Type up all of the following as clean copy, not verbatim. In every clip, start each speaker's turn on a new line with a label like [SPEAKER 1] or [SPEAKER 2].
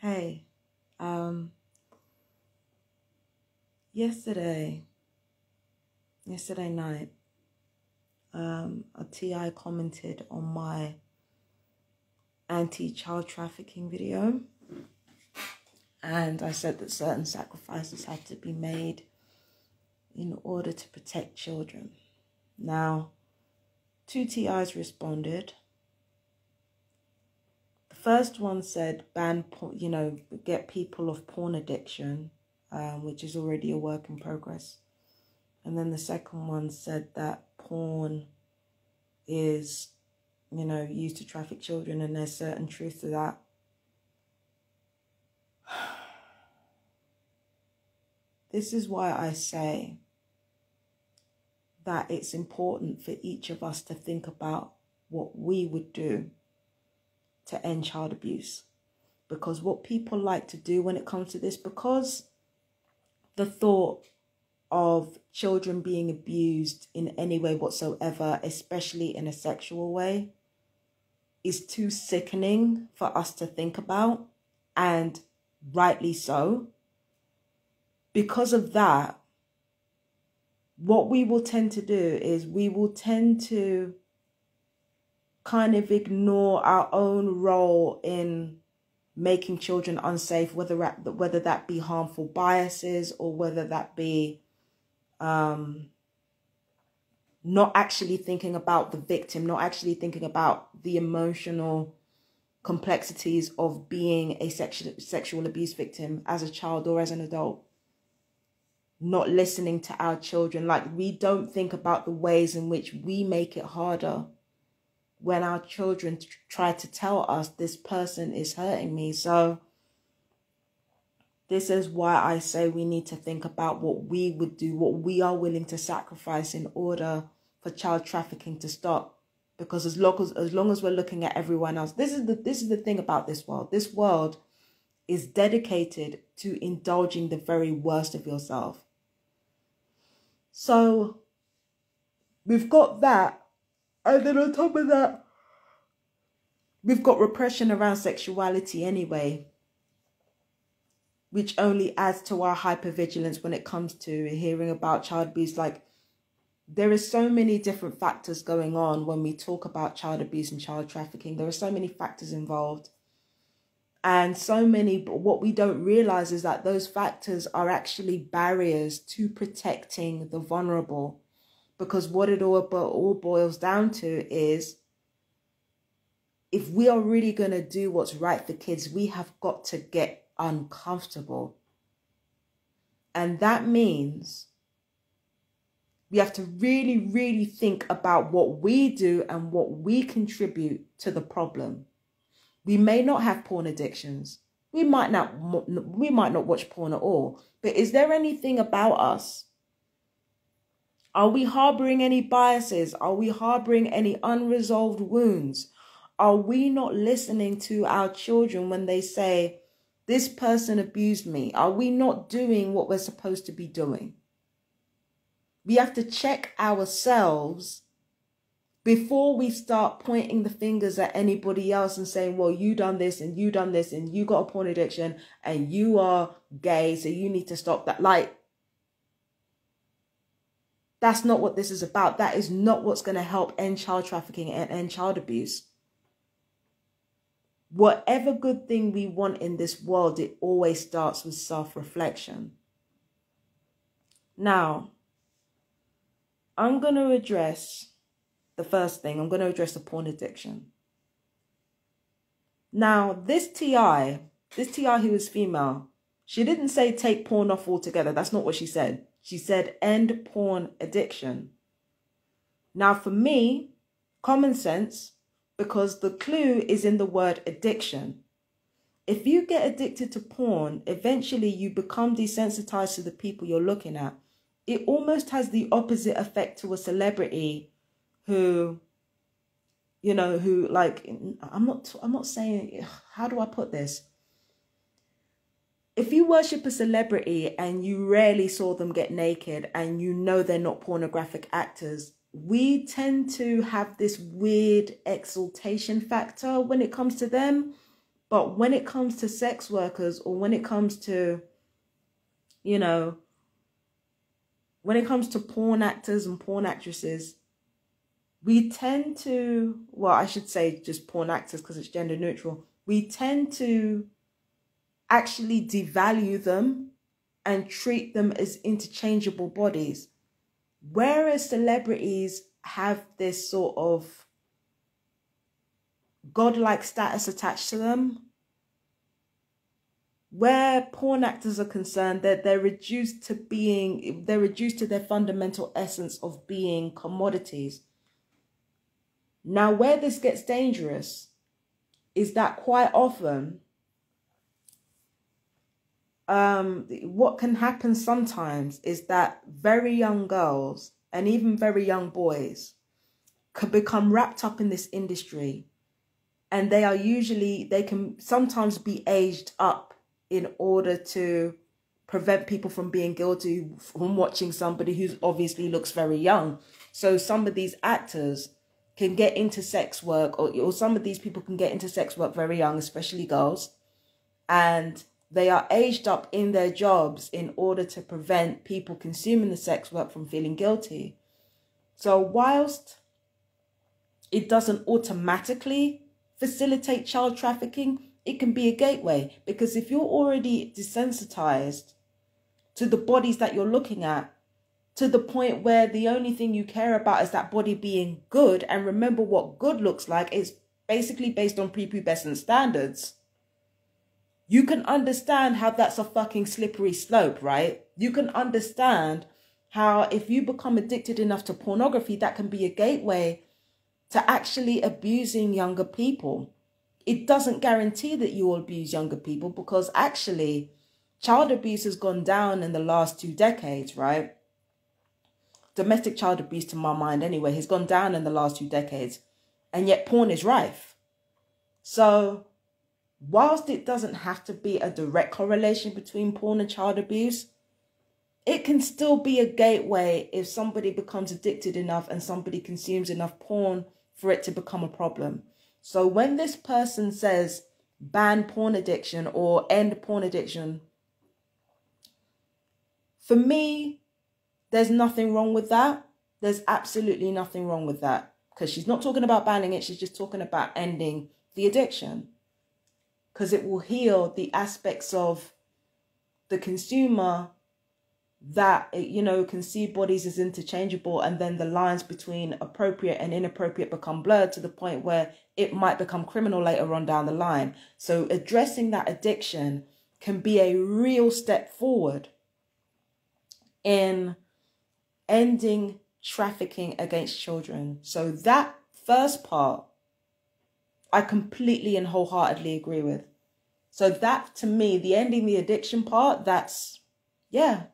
[SPEAKER 1] Hey, um, yesterday night, a TI commented on my anti-child trafficking video, and I said that certain sacrifices had to be made in order to protect children. Now, two TIs responded. The first one said get people off porn addiction, which is already a work in progress. And then the second one said that porn is, used to traffic children, and there's certain truth to that. This is why I say that it's important for each of us to think about what we would do to end child abuse. Because what people like to do when it comes to this, because the thought of children being abused in any way whatsoever, especially in a sexual way, is too sickening for us to think about, and rightly so. Because of that, what we will tend to do is we will tend to kind of ignore our own role in making children unsafe, whether that be harmful biases or whether that be not actually thinking about the victim, not actually thinking about the emotional complexities of being a sexual abuse victim as a child or as an adult. Not listening to our children. Like, we don't think about the ways in which we make it harder when our children try to tell us this person is hurting me. So this is why I say we need to think about what we would do, what we are willing to sacrifice in order for child trafficking to stop. Because as long as we're looking at everyone else, this is the thing about this world. This world is dedicated to indulging the very worst of yourself. So we've got that, and then on top of that, we've got repression around sexuality anyway, which only adds to our hypervigilance when it comes to hearing about child abuse. Like, there is so many different factors going on when we talk about child abuse and child trafficking. There are so many factors involved. And so many, but what we don't realize is that those factors are actually barriers to protecting the vulnerable. Because what it all boils down to is, if we are really going to do what's right for kids, we have got to get uncomfortable. And that means we have to really, really think about what we do and what we contribute to the problem. We may not have porn addictions. We might not watch porn at all. But is there anything about us? Are we harboring any biases? Are we harboring any unresolved wounds? Are we not listening to our children when they say, this person abused me? Are we not doing what we're supposed to be doing? We have to check ourselves before we start pointing the fingers at anybody else and saying, well, you done this and you done this and you got a porn addiction and you are gay, so you need to stop that. Like, that's not what this is about. That is not what's going to help end child trafficking and end child abuse. Whatever good thing we want in this world, it always starts with self-reflection. Now, I'm going to address the first thing. I'm going to address the porn addiction. Now, this TI who is female, she didn't say take porn off altogether. That's not what she said. She said end porn addiction. Now, for me, common sense, because the clue is in the word addiction. If you get addicted to porn, eventually you become desensitized to the people you're looking at. It almost has the opposite effect to a celebrity who, like, I'm not saying, how do I put this? If you worship a celebrity and you rarely saw them get naked and you know they're not pornographic actors, we tend to have this weird exaltation factor when it comes to them. But when it comes to sex workers, or when it comes to, you know, when it comes to porn actors and porn actresses, we tend to, well, I should say just porn actors because it's gender neutral. We tend to actually devalue them and treat them as interchangeable bodies. Whereas celebrities have this sort of godlike status attached to them, where porn actors are concerned, that they're reduced to their fundamental essence of being commodities. Now, where this gets dangerous is that quite often, what can happen sometimes is that very young girls and even very young boys can become wrapped up in this industry, and they can sometimes be aged up in order to prevent people from being guilty from watching somebody who obviously looks very young. So some of these actors can get into sex work, or some of these people can get into sex work very young, especially girls, and they are aged up in their jobs in order to prevent people consuming the sex work from feeling guilty. So whilst it doesn't automatically facilitate child trafficking, it can be a gateway, because if you're already desensitized to the bodies that you're looking at, to the point where the only thing you care about is that body being good, and remember what good looks like is basically based on prepubescent standards, you can understand how that's a fucking slippery slope, right? You can understand how if you become addicted enough to pornography, that can be a gateway to actually abusing younger people. It doesn't guarantee that you will abuse younger people, because actually child abuse has gone down in the last 2 decades, right? Domestic child abuse, to my mind anyway, has gone down in the last 2 decades, and yet porn is rife. So whilst it doesn't have to be a direct correlation between porn and child abuse, it can still be a gateway if somebody becomes addicted enough and somebody consumes enough porn for it to become a problem. So when this person says ban porn addiction or end porn addiction, for me, there's nothing wrong with that. There's absolutely nothing wrong with that, because she's not talking about banning it. She's just talking about ending the addiction, because it will heal the aspects of the consumer that, you know, can see bodies as interchangeable, and then the lines between appropriate and inappropriate become blurred to the point where it might become criminal later on down the line. So addressing that addiction can be a real step forward in ending trafficking against children. So that first part, I completely and wholeheartedly agree with. So that, to me, the ending the addiction part, that's, yeah,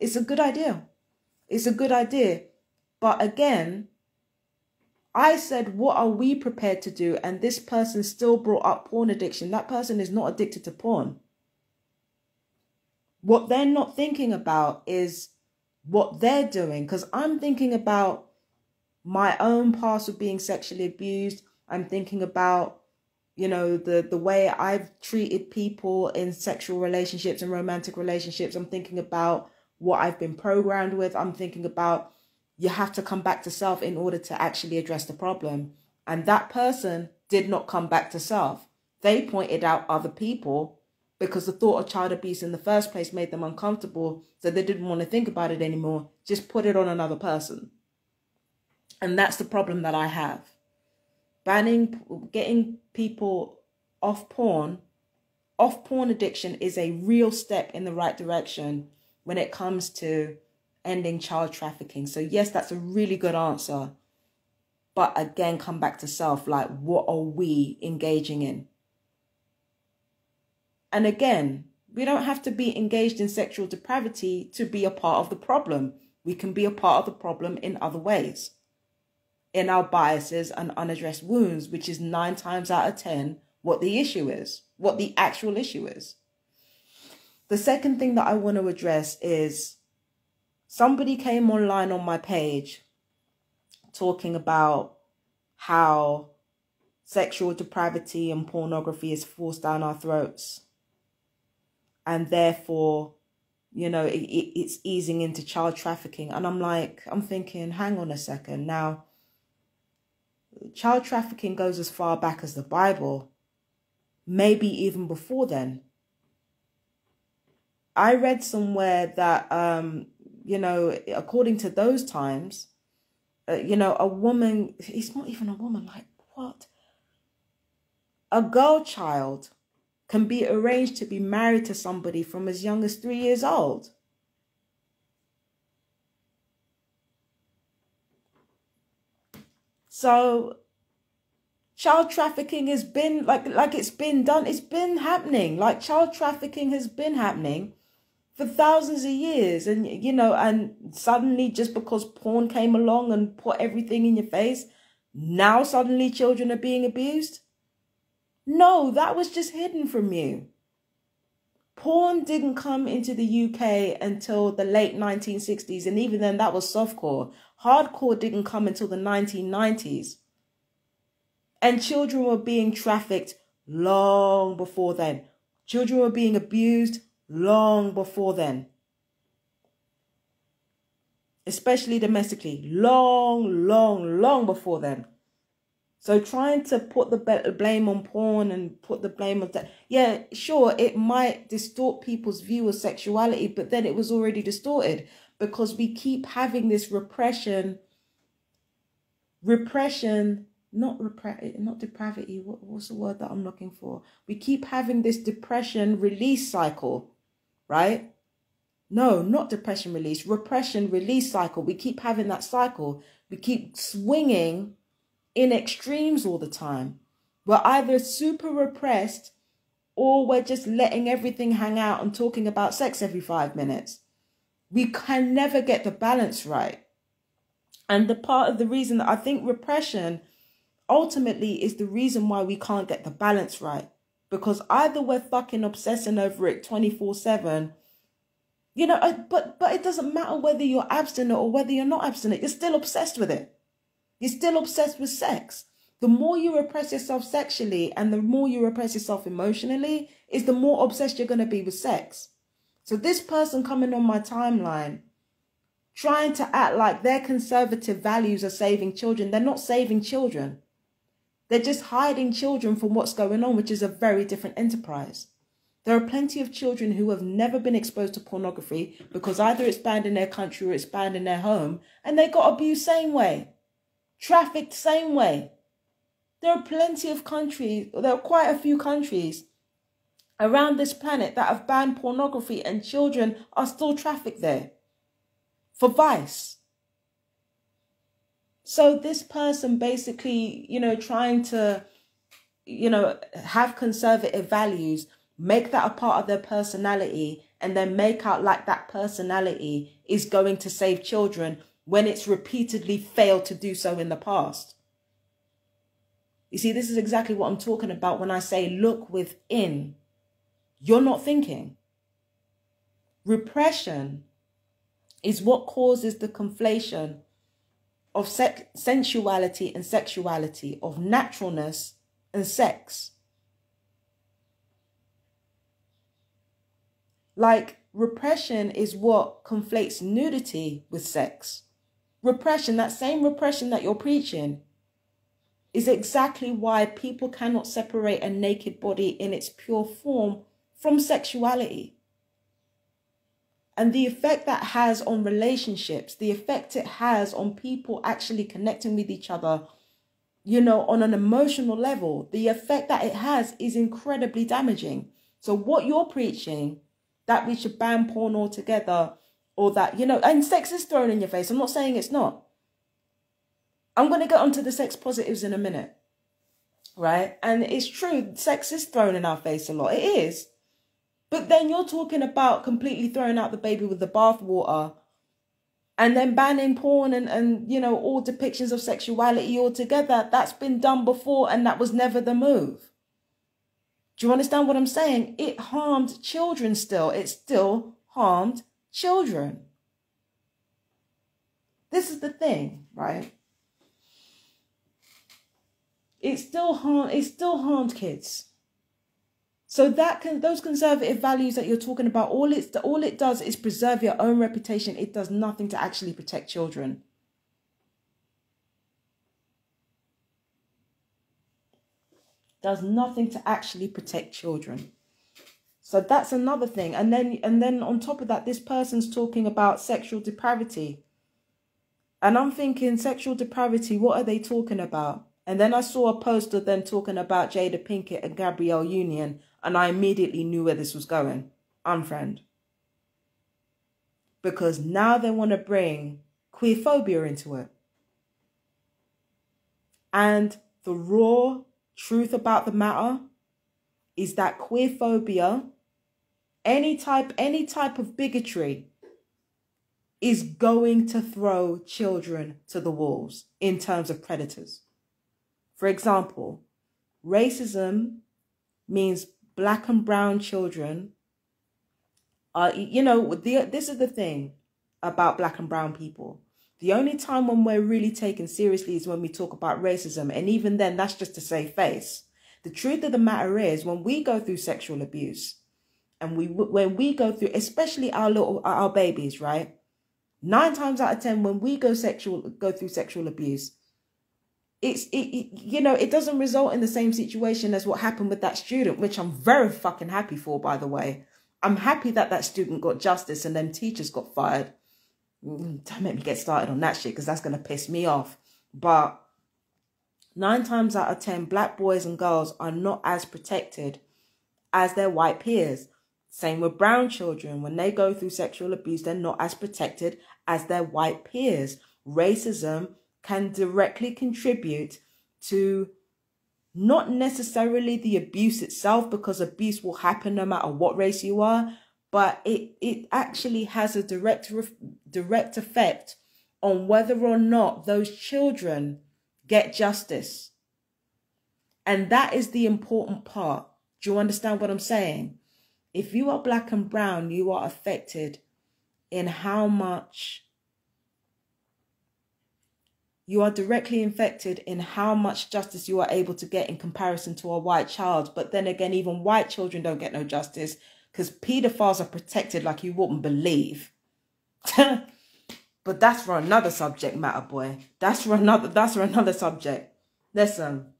[SPEAKER 1] it's a good idea. It's a good idea. But again, I said, what are we prepared to do? And this person still brought up porn addiction. That person is not addicted to porn. What they're not thinking about is what they're doing. Because I'm thinking about my own past of being sexually abused. I'm thinking about, you know, the way I've treated people in sexual relationships and romantic relationships. I'm thinking about what I've been programmed with. I'm thinking about, you have to come back to self in order to actually address the problem. And that person did not come back to self. They pointed out other people because the thought of child abuse in the first place made them uncomfortable. So they didn't want to think about it anymore. Just put it on another person. And that's the problem that I have. Getting people off porn addiction is a real step in the right direction when it comes to ending child trafficking. So yes, that's a really good answer. But again, come back to self, like, what are we engaging in? And again, we don't have to be engaged in sexual depravity to be a part of the problem. We can be a part of the problem in other ways. In our biases and unaddressed wounds, which is 9 times out of 10 what the issue is, what the actual issue is. The second thing that I want to address is somebody came online on my page talking about how sexual depravity and pornography is forced down our throats. And therefore, you know, it's easing into child trafficking. And I'm thinking, hang on a second. Now, child trafficking goes as far back as the Bible, maybe even before then. I read somewhere that, you know, according to those times, you know, a woman, it's not even a woman, like what? A girl child can be arranged to be married to somebody from as young as 3 years old. So child trafficking has been like it's been done. It's been happening. Like child trafficking has been happening for thousands of years. And, you know, and suddenly just because porn came along and put everything in your face, now suddenly children are being abused. No, that was just hidden from you. Porn didn't come into the UK until the late 1960s. And even then that was softcore. Hardcore didn't come until the 1990s. And children were being trafficked long before then. Children were being abused long before then. Especially domestically. Long before then. So trying to put the blame on porn and put the blame on that. Yeah, sure, it might distort people's view of sexuality, but then it was already distorted because we keep having this repression, not depravity. What's the word that I'm looking for? We keep having this depression release cycle, right? No, not depression release, repression release cycle. We keep having that cycle. We keep swinging in extremes all the time. We're either super repressed or we're just letting everything hang out and talking about sex every 5 minutes. We can never get the balance right. And the part of the reason that I think repression ultimately is the reason why we can't get the balance right. Because either we're fucking obsessing over it 24/7, you know, but it doesn't matter whether you're abstinent or whether you're not abstinent. You're still obsessed with it. You're still obsessed with sex. The more you repress yourself sexually and the more you repress yourself emotionally is the more obsessed you're going to be with sex. So this person coming on my timeline, trying to act like their conservative values are saving children. They're not saving children. They're just hiding children from what's going on, which is a very different enterprise. There are plenty of children who have never been exposed to pornography because either it's banned in their country or it's banned in their home, and they got abused same way. Trafficked same way. There are plenty of countries, there are quite a few countries around this planet that have banned pornography and children are still trafficked there for vice. So this person basically, you know, trying to, you know, have conservative values, make that a part of their personality and then make out like that personality is going to save children when it's repeatedly failed to do so in the past. You see, this is exactly what I'm talking about when I say look within. You're not thinking. Repression is what causes the conflation of sensuality and sexuality, of naturalness and sex. Like, repression is what conflates nudity with sex. Repression, that same repression that you're preaching, is exactly why people cannot separate a naked body in its pure form from sexuality. And the effect that has on relationships, the effect it has on people actually connecting with each other, you know, on an emotional level, the effect that it has is incredibly damaging. So what you're preaching, that we should ban porn altogether, or that, you know, and sex is thrown in your face. I'm not saying it's not. I'm going to get onto the sex positives in a minute, right? And it's true, sex is thrown in our face a lot. It is. But then you're talking about completely throwing out the baby with the bathwater and then banning porn and, you know, all depictions of sexuality altogether. That's been done before and that was never the move. Do you understand what I'm saying? It harmed children still. It still harmed children. This is the thing, right? it still harmed kids. So those conservative values that you're talking about, all it does is preserve your own reputation. It does nothing to actually protect children. Does nothing to actually protect children. So that's another thing. And then on top of that, this person's talking about sexual depravity. And I'm thinking, sexual depravity, what are they talking about? And then I saw a post of them talking about Jada Pinkett and Gabrielle Union, and I immediately knew where this was going. Unfriend. Because now they want to bring queerphobia into it. And the raw truth about the matter is that queerphobia, any type of bigotry, is going to throw children to the wolves in terms of predators. For example, racism means black and brown children are, this is the thing about black and brown people. The only time when we're really taken seriously is when we talk about racism. And even then, that's just to save face. The truth of the matter is, when we go through sexual abuse, and when we go through, especially our babies, right? 9 times out of 10, when we go through sexual abuse, it doesn't result in the same situation as what happened with that student, which I'm very fucking happy for, by the way. I'm happy that student got justice and them teachers got fired. Don't make me get started on that shit, because that's going to piss me off. But 9 times out of 10, black boys and girls are not as protected as their white peers. Same with brown children. When they go through sexual abuse, they're not as protected as their white peers. Racism can directly contribute to not necessarily the abuse itself, because abuse will happen no matter what race you are, but it actually has a direct effect on whether or not those children get justice. And that is the important part. Do you understand what I'm saying? If you are black and brown, you are affected in how much you are directly infected in how much justice you are able to get in comparison to a white child. But then again, even white children don't get no justice, because pedophiles are protected like you wouldn't believe. But that's for another subject matter, boy. That's for another subject. Listen,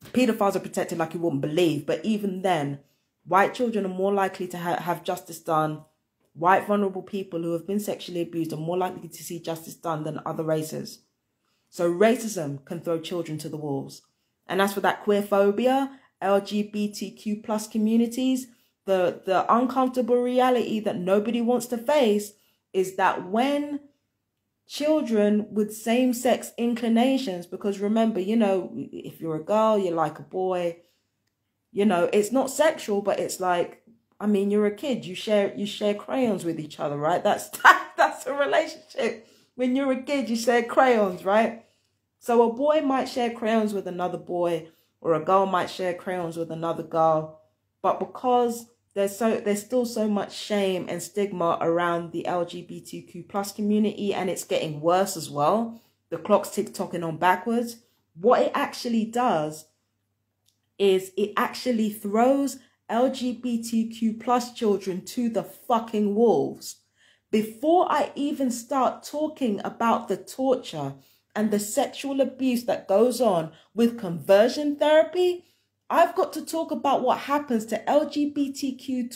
[SPEAKER 1] pedophiles are protected like you wouldn't believe. But even then, white children are more likely to have justice done. White vulnerable people who have been sexually abused are more likely to see justice done than other races. So racism can throw children to the wolves. And as for that queerphobia, LGBTQ plus communities, the uncomfortable reality that nobody wants to face is that when children with same-sex inclinations, because remember, if you're a girl, you like a boy, it's not sexual, but it's like, I mean, you're a kid. You share crayons with each other, right? That's a relationship. When you're a kid, you share crayons, right? So a boy might share crayons with another boy, or a girl might share crayons with another girl. But because there's still so much shame and stigma around the LGBTQ plus community, and it's getting worse as well. The clock's tick-tocking on backwards. What it actually does is it actually throws LGBTQ plus children to the fucking wolves. Before I even start talking about the torture and the sexual abuse that goes on with conversion therapy, I've got to talk about what happens to LGBTQ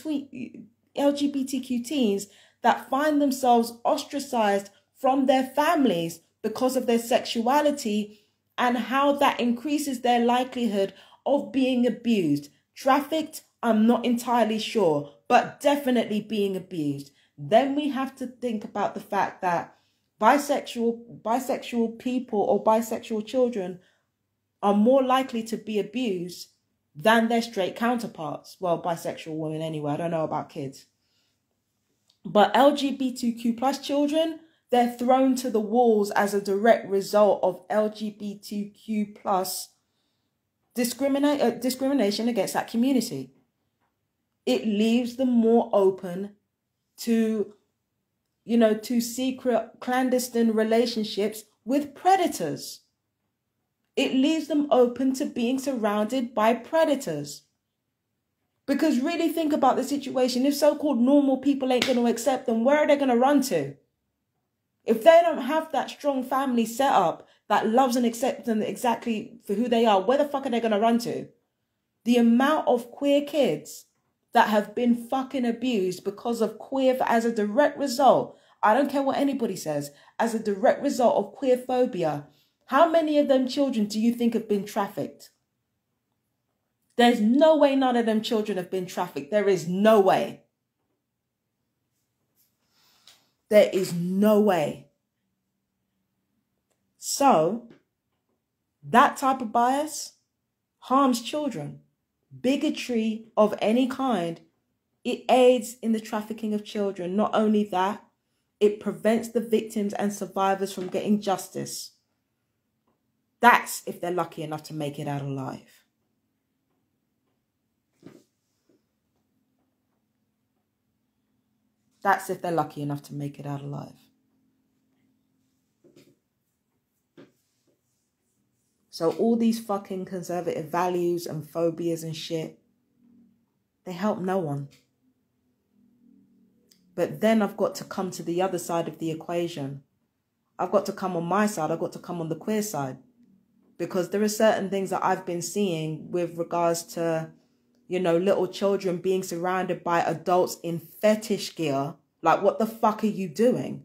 [SPEAKER 1] teens that find themselves ostracized from their families because of their sexuality, and how that increases their likelihood of being abused. Trafficked, I'm not entirely sure, but definitely being abused. Then we have to think about the fact that bisexual people or bisexual children are more likely to be abused than their straight counterparts. Well, bisexual women anyway, I don't know about kids. But LGBTQ plus children, they're thrown to the wolves as a direct result of LGBTQ plus discrimination against that community. It leaves them more open to, to secret clandestine relationships with predators. It leaves them open to being surrounded by predators. Because really think about the situation. If so-called normal people ain't going to accept them, where are they going to run to? If they don't have that strong family set up that loves and accepts them exactly for who they are, where the fuck are they going to run to? The amount of queer kids that have been fucking abused because of queer, as a direct result, I don't care what anybody says, as a direct result of queer phobia, how many of them children do you think have been trafficked? There's no way none of them children have been trafficked. There is no way. There is no way. So, that type of bias harms children. Bigotry of any kind, it aids in the trafficking of children. Not only that, it prevents the victims and survivors from getting justice. That's if they're lucky enough to make it out alive. That's if they're lucky enough to make it out alive. So all these fucking conservative values and phobias and shit, they help no one. But then I've got to come to the other side of the equation. I've got to come on my side. I've got to come on the queer side. Because there are certain things that I've been seeing with regards to, you know, little children being surrounded by adults in fetish gear. Like, what the fuck are you doing?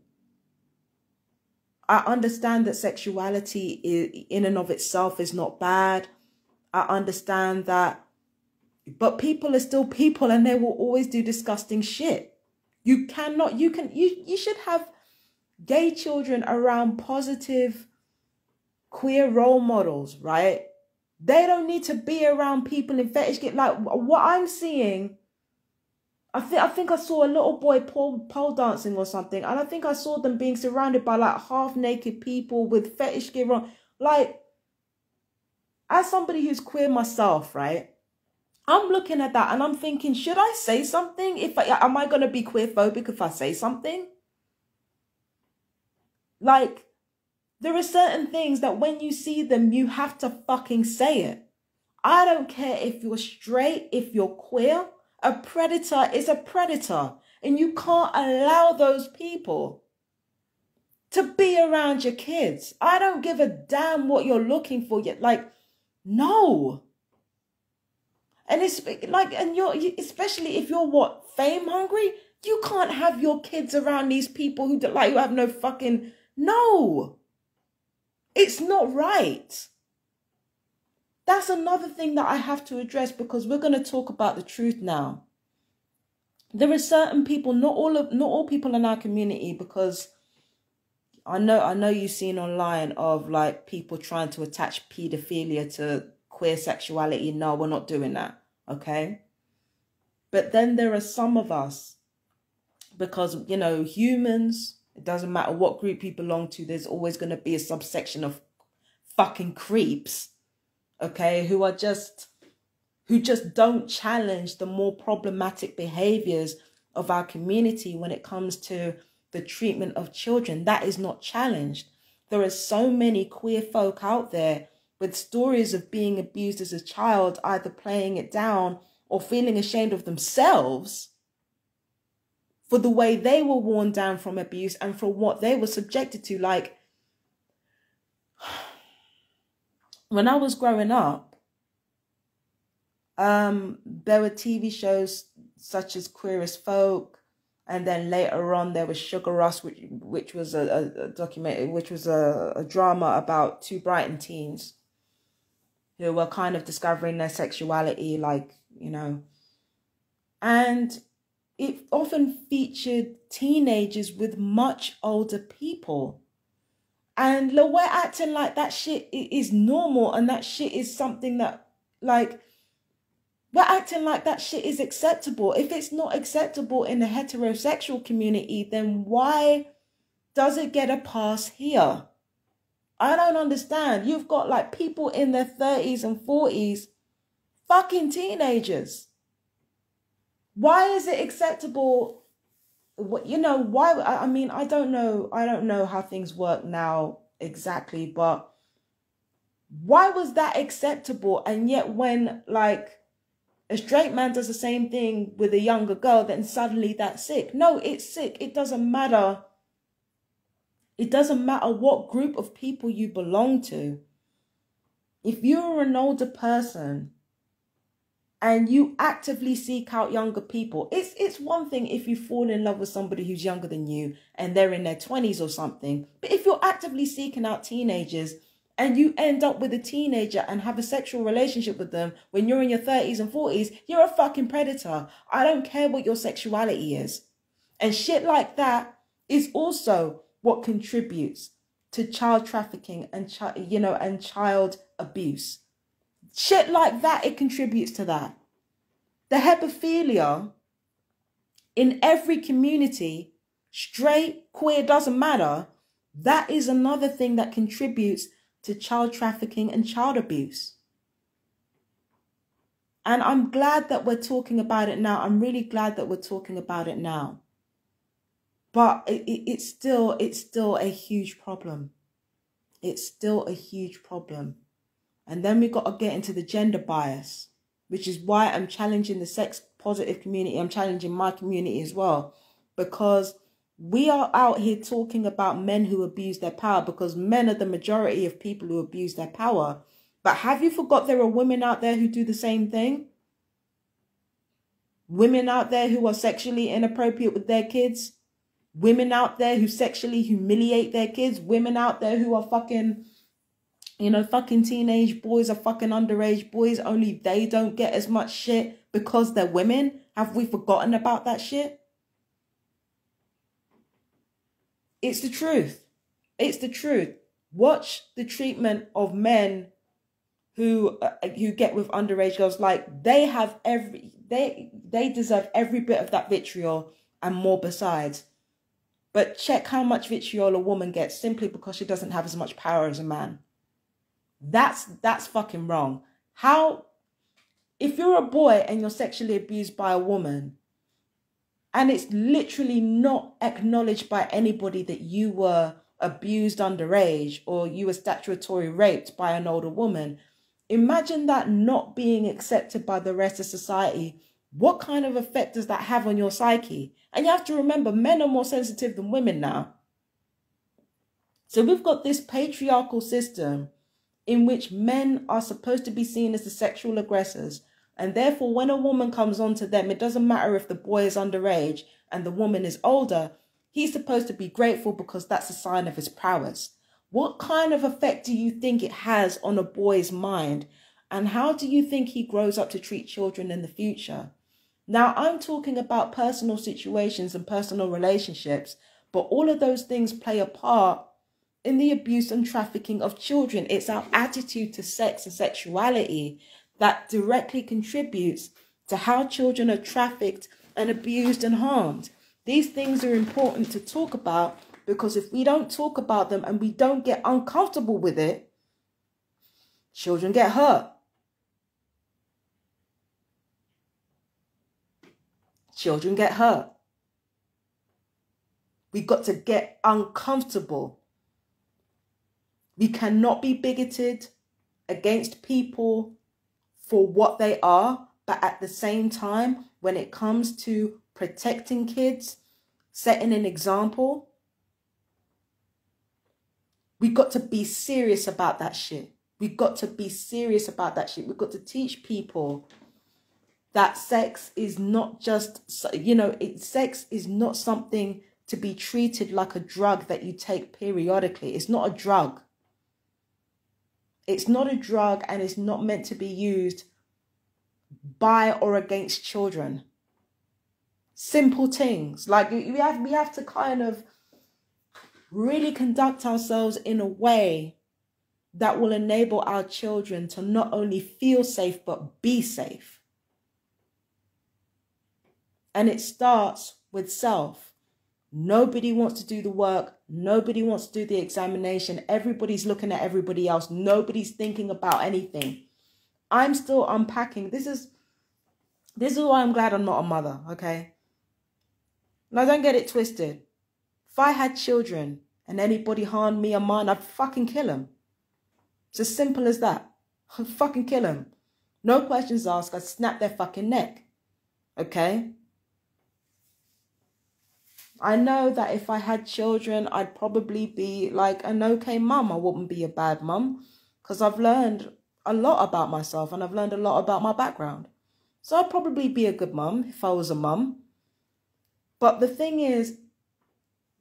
[SPEAKER 1] I understand that sexuality in and of itself is not bad. I understand that. But people are still people and they will always do disgusting shit. You should have gay children around positive queer role models, right? They don't need to be around people in fetish gear. Like, what I'm seeing, I think I saw a little boy pole dancing or something, and I think I saw them being surrounded by like half naked people with fetish gear on. Like, as somebody who's queer myself, right? I'm looking at that and I'm thinking, should I say something? Am I going to be queer phobic if I say something? Like, there are certain things that when you see them, you have to fucking say it. I don't care if you're straight, if you're queer. A predator is a predator. And you can't allow those people to be around your kids. I don't give a damn what you're looking for yet. Like, no. And it's like, and especially if you're fame hungry, you can't have your kids around these people who have no fucking, no. It's not right. That's another thing that I have to address, because we're going to talk about the truth now. There are certain people, not all people in our community, because I know you've seen online of like people trying to attach paedophilia to queer sexuality. No, we're not doing that. Okay. But then there are some of us, because, you know, humans, it doesn't matter what group you belong to, there's always going to be a subsection of fucking creeps, okay, who just don't challenge the more problematic behaviors of our community when it comes to the treatment of children. That is not challenged. There are so many queer folk out there with stories of being abused as a child, either playing it down or feeling ashamed of themselves for the way they were worn down from abuse and for what they were subjected to. Like, when I was growing up, there were TV shows such as Queer as Folk, and then later on there was Sugar Rush, which was a documentary, which was a drama about two Brighton teens who were kind of discovering their sexuality, like, you know, and it often featured teenagers with much older people. And we're acting like that shit is normal, and that shit is something that, like, we're acting like that shit is acceptable. If it's not acceptable in the heterosexual community, then why does it get a pass here? I don't understand. You've got like people in their 30s and 40s, fucking teenagers. Why is it acceptable? You know, why? I mean, I don't know how things work now exactly, but Why was that acceptable? And yet when like a straight man does the same thing with a younger girl, then suddenly that's sick. No, it's sick. It doesn't matter. It doesn't matter what group of people you belong to. If you're an older person and you actively seek out younger people, it's one thing if you fall in love with somebody who's younger than you and they're in their 20s or something. But if you're actively seeking out teenagers and you end up with a teenager and have a sexual relationship with them when you're in your 30s and 40s, you're a fucking predator. I don't care what your sexuality is. And shit like that is also what contributes to child trafficking and child abuse. Shit like that, it contributes to that. The hebephilia in every community, straight, queer, doesn't matter. That is another thing that contributes to child trafficking and child abuse. And I'm glad that we're talking about it now. I'm really glad that we're talking about it now. But it's still a huge problem. It's still a huge problem. And then we've got to get into the gender bias, which is why I'm challenging the sex positive community. I'm challenging my community as well, because we are out here talking about men who abuse their power, because men are the majority of people who abuse their power. But have you forgot there are women out there who do the same thing? Women out there who are sexually inappropriate with their kids. Women out there who sexually humiliate their kids. Women out there who are fucking teenage boys are fucking underage boys, only they don't get as much shit because they're women. Have we forgotten about that shit? It's the truth. It's the truth. Watch the treatment of men who get with underage girls. Like, they deserve every bit of that vitriol and more besides. But check how much vitriol a woman gets simply because she doesn't have as much power as a man. That's fucking wrong. If you're a boy and you're sexually abused by a woman, and it's literally not acknowledged by anybody that you were abused underage or you were statutory raped by an older woman, imagine that not being accepted by the rest of society. What kind of effect does that have on your psyche? And you have to remember, men are more sensitive than women now. So we've got this patriarchal system in which men are supposed to be seen as the sexual aggressors. And therefore, when a woman comes onto them, it doesn't matter if the boy is underage and the woman is older. He's supposed to be grateful because that's a sign of his prowess. What kind of effect do you think it has on a boy's mind? And how do you think he grows up to treat children in the future? Now, I'm talking about personal situations and personal relationships, but all of those things play a part in the abuse and trafficking of children. It's our attitude to sex and sexuality that directly contributes to how children are trafficked and abused and harmed. These things are important to talk about, because if we don't talk about them and we don't get uncomfortable with it, children get hurt. Children get hurt. We've got to get uncomfortable. We cannot be bigoted against people for what they are, but at the same time, when it comes to protecting kids, setting an example, we've got to be serious about that shit. We've got to be serious about that shit. We've got to teach people that sex is not just, sex is not something to be treated like a drug that you take periodically. It's not a drug. It's not a drug, and it's not meant to be used by or against children. Simple things. Like, we have to kind of really conduct ourselves in a way that will enable our children to not only feel safe, but be safe. And it starts with self. Nobody wants to do the work. Nobody wants to do the examination. Everybody's looking at everybody else. Nobody's thinking about anything. I'm still unpacking. This is why I'm glad I'm not a mother, okay? Now, don't get it twisted. If I had children and anybody harmed me or mine, I'd fucking kill them. It's as simple as that. I'd fucking kill them. No questions asked. I'd snap their fucking neck. Okay? I know that if I had children, I'd probably be like an okay mum. I wouldn't be a bad mum because I've learned a lot about myself and I've learned a lot about my background. So I'd probably be a good mum if I was a mum. But the thing is,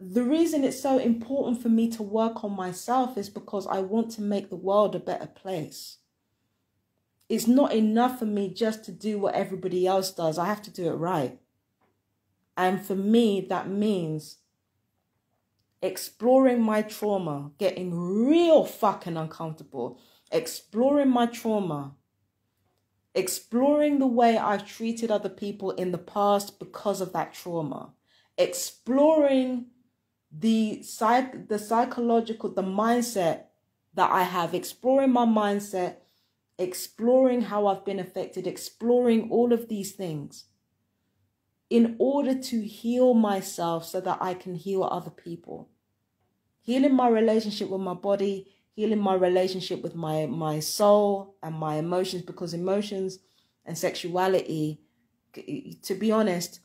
[SPEAKER 1] the reason it's so important for me to work on myself is because I want to make the world a better place. It's not enough for me just to do what everybody else does. I have to do it right. And for me, that means exploring my trauma, getting real fucking uncomfortable, exploring my trauma, exploring the way I've treated other people in the past because of that trauma, exploring the psychological, the mindset that I have, exploring my mindset, exploring how I've been affected, exploring all of these things in order to heal myself so that I can heal other people. Healing my relationship with my body, healing my relationship with my soul and my emotions, because emotions and sexuality, to be honest,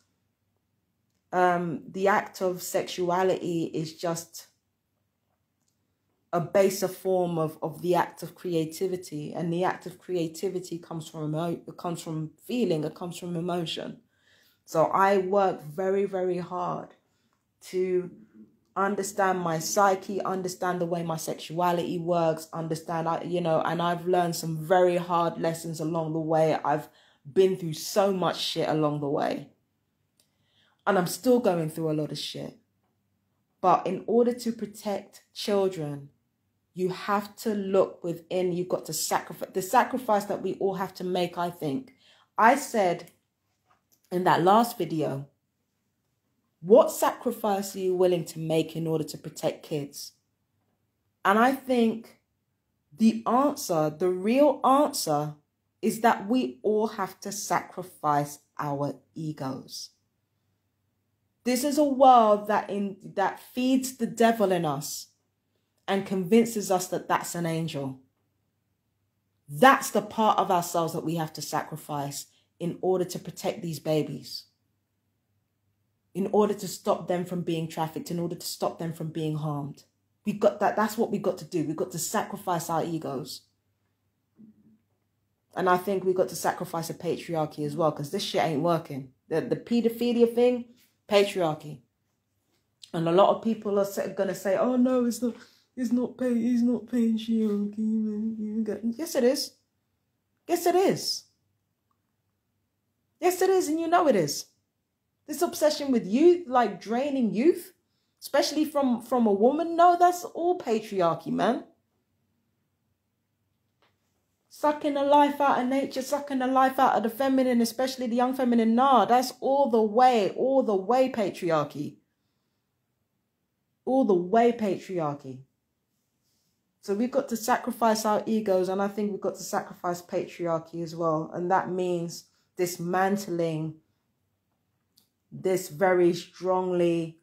[SPEAKER 1] the act of sexuality is just a baser form of the act of creativity, and the act of creativity comes from feeling, it comes from emotion. So I work very, very hard to understand my psyche, understand the way my sexuality works, understand, and I've learned some very hard lessons along the way. I've been through so much shit along the way. And I'm still going through a lot of shit. But in order to protect children, you have to look within. You've got to sacrifice. The sacrifice that we all have to make, I think. I said in that last video, what sacrifice are you willing to make in order to protect kids? And I think the answer, the real answer, is that we all have to sacrifice our egos. This is a world that feeds the devil in us and convinces us that that's an angel. That's the part of ourselves that we have to sacrifice in order to protect these babies, in order to stop them from being trafficked, in order to stop them from being harmed. That's what we got to do. We've got to sacrifice our egos. And I think we've got to sacrifice a patriarchy as well, because this shit ain't working. The pedophilia thing, patriarchy. And a lot of people are going to say, oh no, it's not patriarchy. Yes, it is. Yes, it is. Yes, it is, and you know it is. This obsession with youth, like draining youth, especially from a woman, no, that's all patriarchy, man. Sucking the life out of nature, sucking the life out of the feminine, especially the young feminine, nah, that's all the way patriarchy. All the way patriarchy. So we've got to sacrifice our egos, and I think we've got to sacrifice patriarchy as well. And that means dismantling this very strongly,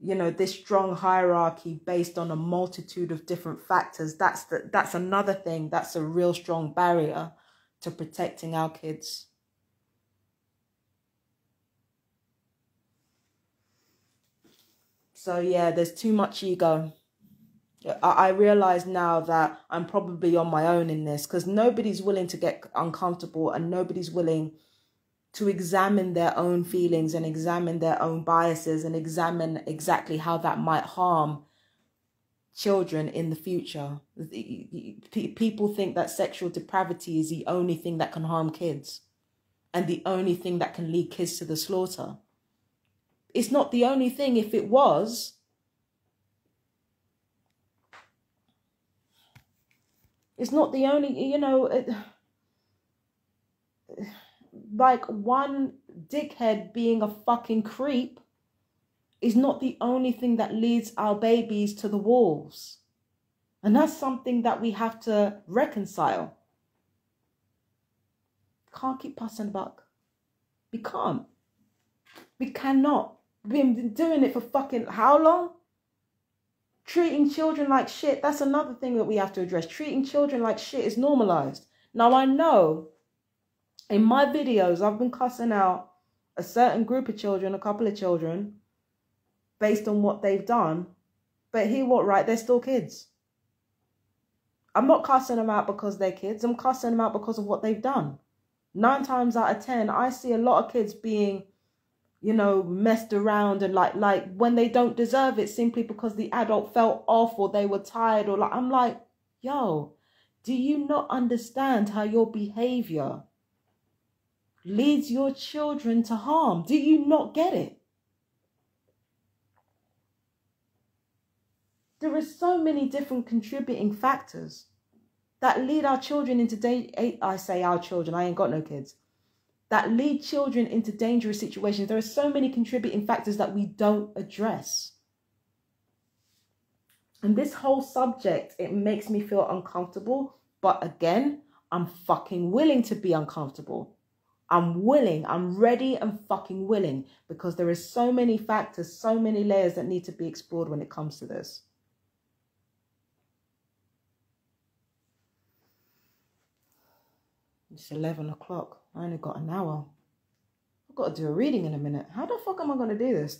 [SPEAKER 1] this strong hierarchy based on a multitude of different factors. That's another thing. That's a real strong barrier to protecting our kids. So yeah, there's too much ego. I realize now that I'm probably on my own in this, because nobody's willing to get uncomfortable, and nobody's willing to examine their own feelings and examine their own biases and examine exactly how that might harm children in the future. People think that sexual depravity is the only thing that can harm kids and the only thing that can lead kids to the slaughter. It's not the only thing. If it was, it's not the only, like one dickhead being a fucking creep is not the only thing that leads our babies to the wolves. And that's something that we have to reconcile. Can't keep passing buck. We can't. We cannot. We've been doing it for fucking how long? Treating children like shit, that's another thing that we have to address. Treating children like shit is normalized. Now, I know in my videos, I've been cussing out a certain group of children, a couple of children, based on what they've done. But hear what, right? They're still kids. I'm not cussing them out because they're kids. I'm cussing them out because of what they've done. 9 times out of 10, I see a lot of kids being, you know, messed around and like when they don't deserve it simply because the adult fell off or they were tired or I'm like, yo, do you not understand how your behavior leads your children to harm? Do you not get it? There are so many different contributing factors that lead our children into I say our children, I ain't got no kids. That lead children into dangerous situations. There are so many contributing factors that we don't address. And this whole subject, it makes me feel uncomfortable. But again, I'm fucking willing to be uncomfortable. I'm willing, I'm ready and fucking willing, because there is so many factors, so many layers that need to be explored when it comes to this. It's 11 o'clock. I only got an hour. I've got to do a reading in a minute. How the fuck am I going to do this?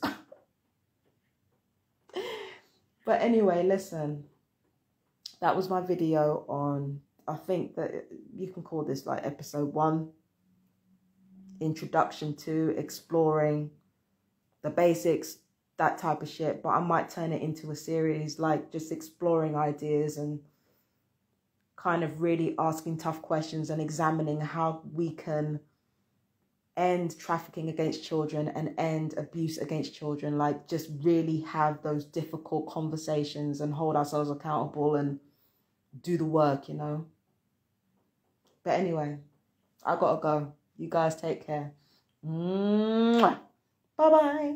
[SPEAKER 1] But anyway, listen. That was my video on, I think that you can call this like episode 1. Introduction to exploring the basics, that type of shit. But I might turn it into a series, like just exploring ideas and kind of really asking tough questions and examining how we can end trafficking against children and end abuse against children. Like just really have those difficult conversations and hold ourselves accountable and do the work, you know. But anyway, I gotta go. You guys take care. Bye-bye.